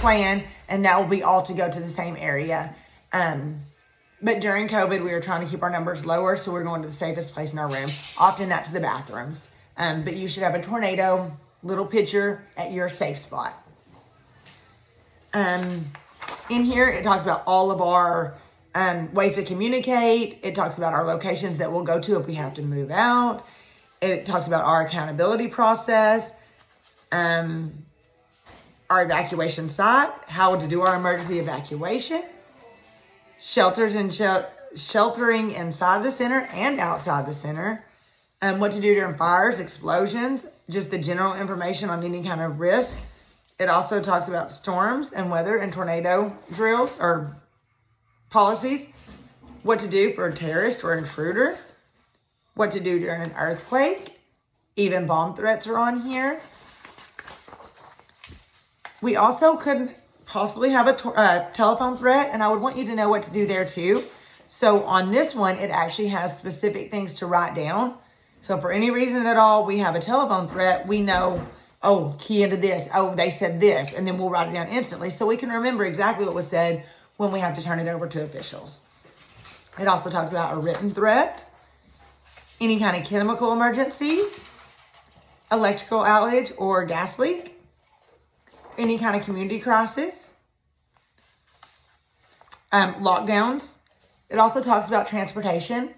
plan, and that will be all to go to the same area. But during COVID, we were trying to keep our numbers lower, so we're going to the safest place in our room. Often that's the bathrooms. But you should have a tornado little picture at your safe spot. In here, it talks about all of our ways to communicate. It talks about our locations that we'll go to if we have to move out. It talks about our accountability process, our evacuation site, how to do our emergency evacuation, shelters and sheltering inside the center and outside the center, what to do during fires, explosions, just the general information on any kind of risk. It also talks about storms and weather and tornado drills or policies, what to do for a terrorist or intruder, what to do during an earthquake, even bomb threats are on here. We also could possibly have a telephone threat, and I would want you to know what to do there too. So on this one, it actually has specific things to write down. So for any reason at all, we have a telephone threat, we know, oh, key into this, oh, they said this, and then we'll write it down instantly so we can remember exactly what was said when we have to turn it over to officials. It also talks about a written threat, any kind of chemical emergencies, electrical outage or gas leak, any kind of community crisis, lockdowns. It also talks about transportation.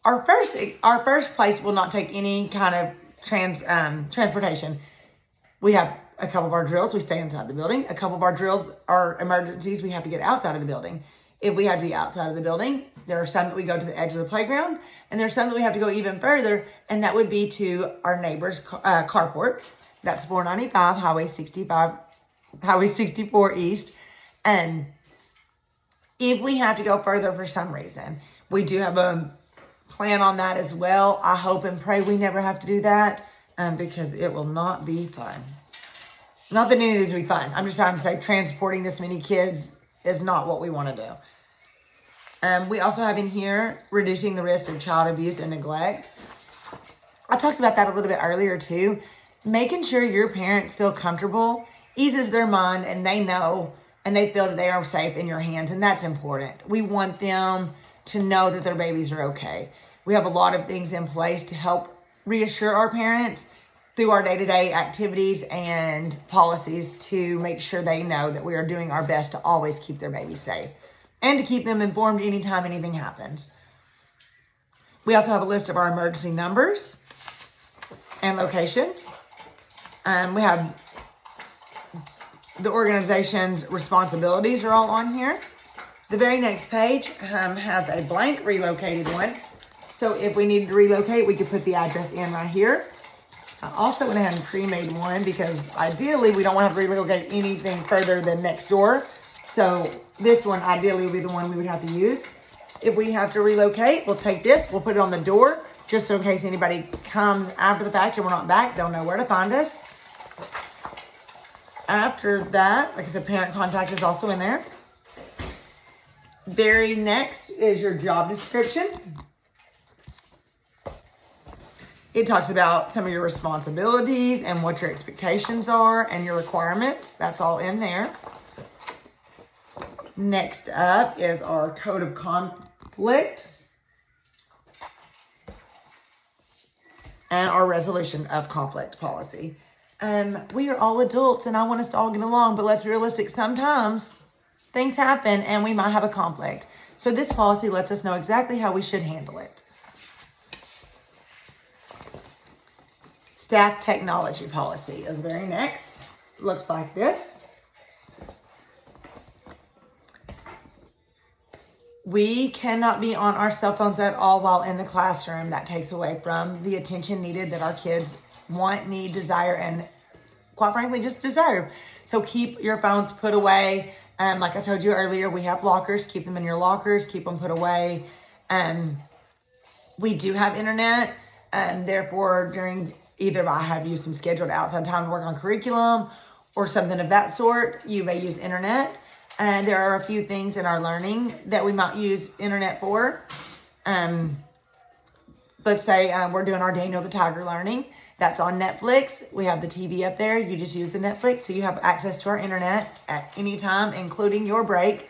Our first place will not take any kind of transportation. We have a couple of our drills, we stay inside the building. A couple of our drills are emergencies, we have to get outside of the building. If we have to be outside of the building, there are some that we go to the edge of the playground, and there's some that we have to go even further, and that would be to our neighbor's carport. That's 495, Highway 64 East. And if we have to go further for some reason, we do have a plan on that as well. I hope and pray we never have to do that because it will not be fun. Not that any of these will be fun. I'm just trying to say transporting this many kids is not what we want to do. We also have in here reducing the risk of child abuse and neglect. I talked about that a little bit earlier too. Making sure your parents feel comfortable eases their mind, and they know and they feel that they are safe in your hands, and that's important. We want them to know that their babies are okay. We have a lot of things in place to help reassure our parents through our day-to-day activities and policies to make sure they know that we are doing our best to always keep their babies safe and to keep them informed anytime anything happens. We also have a list of our emergency numbers and locations. We have the organization's responsibilities are all on here. The very next page has a blank relocated one. So if we needed to relocate, we could put the address in right here. I also went ahead and pre-made one because ideally we don't want to have to relocate anything further than next door. So this one ideally would be the one we would have to use. If we have to relocate, we'll take this, we'll put it on the door, just so in case anybody comes after the fact and we're not back, they'll know where to find us. After that, like I said, parent contact is also in there. Very next is your job description. It talks about some of your responsibilities and what your expectations are and your requirements. That's all in there. Next up is our code of conflict and our resolution of conflict policy. We are all adults and I want us to all get along, but let's be realistic. Sometimes things happen and we might have a conflict. So this policy lets us know exactly how we should handle it. Staff technology policy is very next. Looks like this. We cannot be on our cell phones at all while in the classroom. That takes away from the attention needed that our kids want, need, desire, and quite frankly, just deserve. So keep your phones put away. Like I told you earlier, we have lockers. Keep them in your lockers. Keep them put away. We do have internet. Therefore, during either I have used some scheduled outside time to work on curriculum or something of that sort, you may use internet. And there are a few things in our learning that we might use internet for. Let's say we're doing our Daniel the Tiger learning that's on Netflix. We have the TV up there. You just use the Netflix, so you have access to our internet at any time, including your break.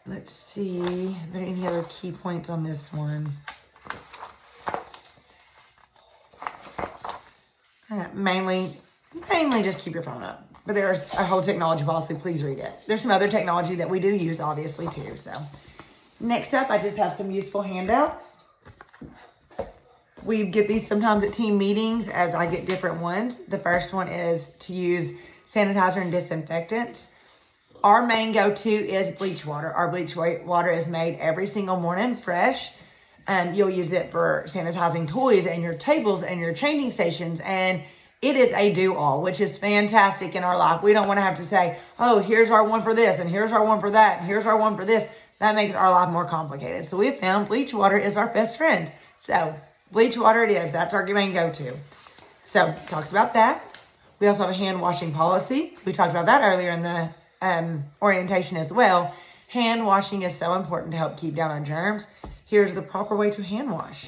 Let's see, are there any other key points on this one? Mainly just keep your phone up. But there's a whole technology policy. Please read it. There's some other technology that we do use, obviously, too. So, next up, I just have some useful handouts. We get these sometimes at team meetings as I get different ones. The first one is to use sanitizer and disinfectants. Our main go-to is bleach water. Our bleach water is made every single morning, fresh. You'll use it for sanitizing toys and your tables and your changing stations. And it is a do-all, which is fantastic in our life. We don't want to have to say, oh, here's our one for this, and here's our one for that, and here's our one for this. That makes our life more complicated. So we've found bleach water is our best friend. So bleach water it is. That's our main go-to. So talks about that. We also have a hand washing policy. We talked about that earlier in the orientation as well. Hand washing is so important to help keep down on germs. Here's the proper way to hand wash.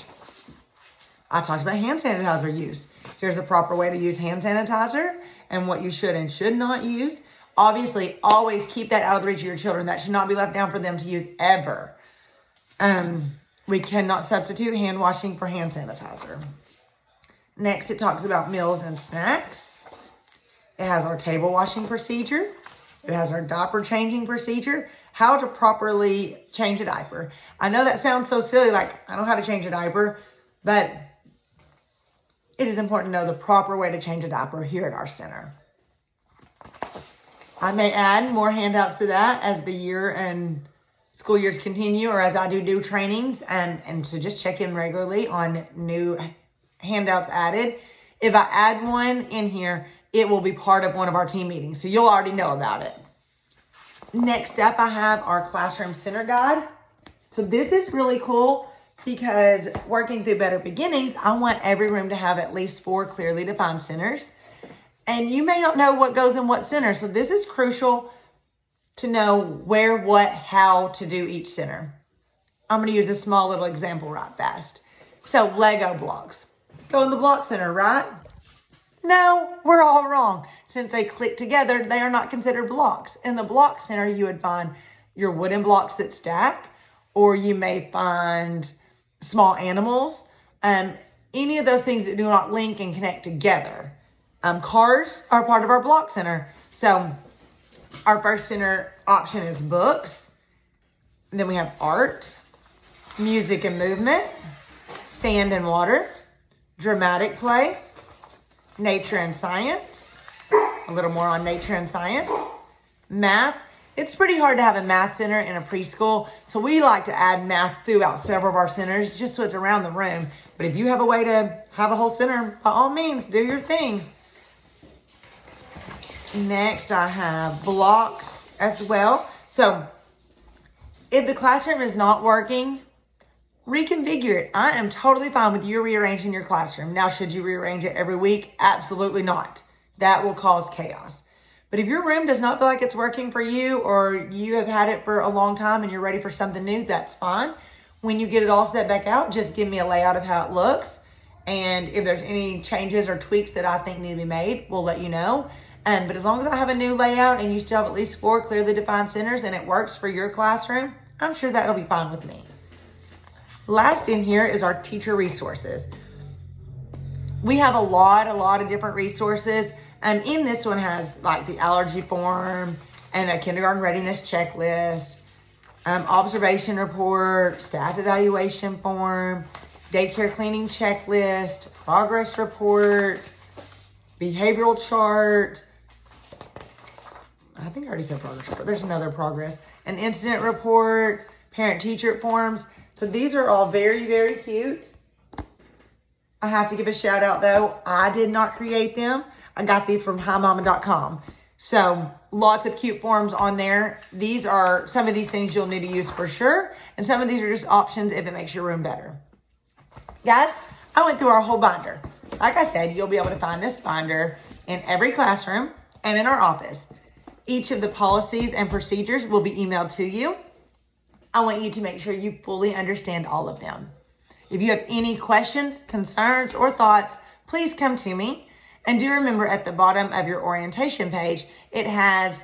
I talked about hand sanitizer use. Here's the proper way to use hand sanitizer and what you should and should not use. Obviously, always keep that out of the reach of your children. That should not be left down for them to use ever. We cannot substitute hand washing for hand sanitizer. Next, it talks about meals and snacks. It has our table washing procedure. It has our diaper changing procedure. How to properly change a diaper. I know that sounds so silly, like I know how to change a diaper, but it is important to know the proper way to change a diaper here at our center. I may add more handouts to that as the year and school years continue, or as I do trainings, and so just check in regularly on new handouts added. If I add one in here, it will be part of one of our team meetings, so you'll already know about it. Next up, I have our classroom center guide. So this is really cool because working through Better Beginnings, I want every room to have at least 4 clearly defined centers. And you may not know what goes in what center. So this is crucial to know where, what, how to do each center. I'm going to use a small little example right fast. So Lego blocks. Go in the block center, right? No, we're all wrong. Since they click together, they are not considered blocks. In the block center, you would find your wooden blocks that stack, or you may find small animals, any of those things that do not link and connect together. Cars are part of our block center. So our first center option is books. And then we have art, music and movement, sand and water, dramatic play, nature and science, a little more on nature and science, math. It's pretty hard to have a math center in a preschool, so we like to add math throughout several of our centers just so it's around the room. But if you have a way to have a whole center, by all means, do your thing. Next, I have blocks as well. So if the classroom is not working, reconfigure it. I am totally fine with you rearranging your classroom. Now, should you rearrange it every week? Absolutely not. That will cause chaos. But if your room does not feel like it's working for you, or you have had it for a long time and you're ready for something new, that's fine. When you get it all set back out, just give me a layout of how it looks. And if there's any changes or tweaks that I think need to be made, we'll let you know. But as long as I have a new layout and you still have at least 4 clearly defined centers and it works for your classroom, I'm sure that'll be fine with me. Last in here is our teacher resources. We have a lot of different resources. In this one has like the allergy form and a kindergarten readiness checklist, observation report, staff evaluation form, daycare cleaning checklist, progress report, behavioral chart. I think I already said progress report. There's another progress. An incident report, parent-teacher forms. So these are all very, very cute. I have to give a shout out though. I did not create them. I got these from HiMama.com. So lots of cute forms on there. These are some of these things you'll need to use for sure. And some of these are just options if it makes your room better. Guys, I went through our whole binder. Like I said, you'll be able to find this binder in every classroom and in our office. Each of the policies and procedures will be emailed to you. I want you to make sure you fully understand all of them. If you have any questions, concerns, or thoughts, please come to me. And do remember, at the bottom of your orientation page, it has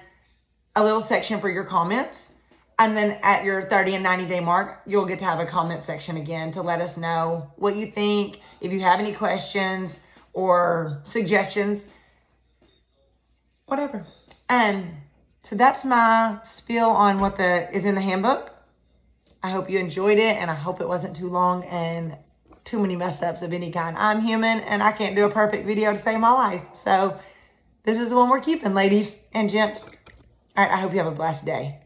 a little section for your comments. And then at your 30 and 90 day mark, you'll get to have a comment section again to let us know what you think, if you have any questions or suggestions, whatever. And so that's my spiel on what is in the handbook. I hope you enjoyed it, and I hope it wasn't too long and too many mess ups of any kind. I'm human, and I can't do a perfect video to save my life. So this is the one we're keeping, ladies and gents. All right, I hope you have a blessed day.